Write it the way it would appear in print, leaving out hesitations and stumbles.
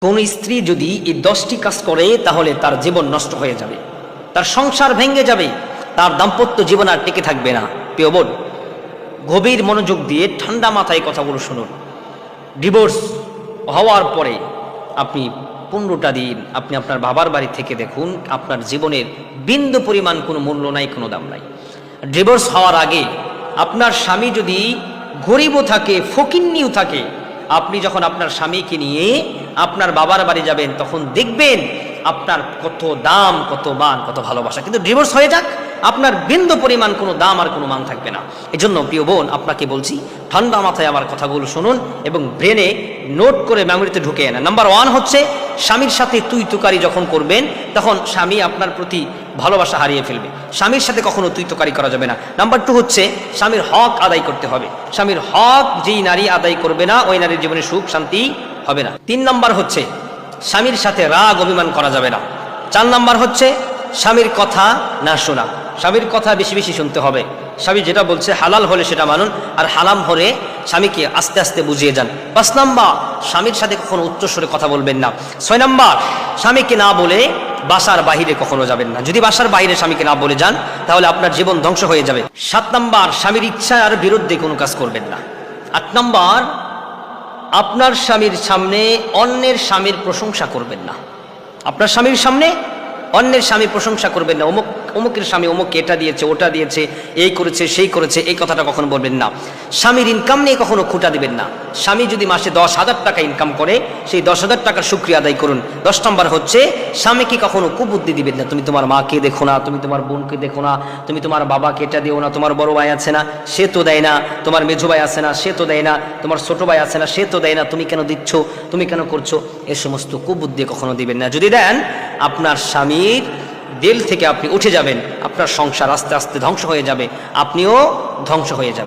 কোন স্ত্রী যদি এই 10টি কাজ করে তাহলে তার জীবন নষ্ট হয়ে যাবে, তার সংসার ভেঙে যাবে, তার দাম্পত্য জীবন আর টিকে থাকবে না। প্রিয় বোন, গভীর মনোযোগ দিয়ে ঠান্ডা মাথায় কথাগুলো শুনুন। ডিভোর্স হওয়ার পরে আপনি 15টা দিন আপনি আপনার বাবার বাড়ি থেকে দেখুন, আপনার জীবনের বিন্দু পরিমাণ কোনো মূল্য নাই, কোনো দাম নাই। ডিভোর্স হওয়ার আগে আপনার স্বামী যদি গরিবও থাকে, ফকিন্নিও থাকে, আপনি যখন আপনার স্বামীকে নিয়ে আপনার বাবার বাড়ি যাবেন তখন দেখবেন আপনার কত দাম, কত মান, কত ভালোবাসা। কিন্তু ডিভোর্স হয়ে যাক, আপনার বিন্দু পরিমাণ কোনো দাম আর কোনো মান থাকবে না। এজন্য প্রিয় বোন, আপনাকে বলছি ঠান্ডা মাথায় আমার কথাগুলো শুনুন এবং ব্রেনে নোট করে মেমোরিতে ঢুকে আনেন। নাম্বার 1 হচ্ছে, স্বামীর সাথে তুই তুকারি যখন করবেন তখন স্বামী আপনার প্রতি ভালোবাসা হারিয়ে ফেলবে। স্বামীর সাথে কখনো তুই তুকারি করা যাবে না। নাম্বার 2 হচ্ছে, স্বামীর হক আদায় করতে হবে। স্বামীর হক যেই নারী আদায় করবে না, ওই নারীর জীবনে সুখ শান্তি হবে না। 3 নাম্বার হচ্ছে, স্বামীর সাথে রাগ অভিমান করা যাবে না। 4 নাম্বার হচ্ছে, স্বামীর কথা না শোনা। স্বামীর কথা বেশি বেশি শুনতে হবে। স্বামী যেটা বলছে হালাল হলে সেটা মানুন, আর হারাম হলে স্বামীকে আস্তে আস্তে বুঝিয়ে যান। 5 নাম্বার, স্বামীর সাথে কখনো উচ্চস্বরে কথা বলবেন না। 6 নাম্বার, স্বামীকে না বলে বাসার বাহিরে কখনো যাবেন না। যদি বাসার বাইরে স্বামীকে না বলে যান তাহলে আপনার জীবন ধ্বংস হয়ে যাবে। 7 নাম্বার, স্বামীর ইচ্ছার বিরুদ্ধে কোনো কাজ করবেন না। 8 নাম্বার, আপনার স্বামীর সামনে অন্যের স্বামীর প্রশংসা করবেন না। আপনার স্বামীর সামনে অন্যের স্বামী প্রশংসা করবেন না। অমুকের স্বামী অমুককে এটা দিয়েছে, ওটা দিয়েছে, এই করেছে, সেই করেছে, এই কথাটা কখনো বলবেন না। স্বামীর ইনকাম নিয়ে কখনো খুঁটা দিবেন না। স্বামী যদি মাসে 10,000 টাকা ইনকাম করে, সেই 10,000 টাকার শুকরিয়া আদায় করুন। 10 নম্বর হচ্ছে, স্বামীকে কখনো কুবুদ্ধি দিবেন না। তুমি তোমার মাকে দেখো না, তুমি তোমার বোনকে দেখো না, তুমি তোমার বাবাকে এটা দিও না, তোমার বড় ভাই আছে না, সে তো দেয় না, তোমার মেঝো ভাই আছে না, সে তো দেয় না, তোমার ছোট ভাই আছে না, সে তো দেয় না, তুমি কেন দিচ্ছ, তুমি কেন করছো, এ সমস্ত কুবুদ্ধি কখনো দিবেন না। যদি দেন, আপনার স্বামীর দিল থেকে আপনি উঠে যাবেন, আপনার সংসার আস্তে আস্তে ধ্বংস হয়ে যাবে, আপনিও ধ্বংস হয়ে যাবেন।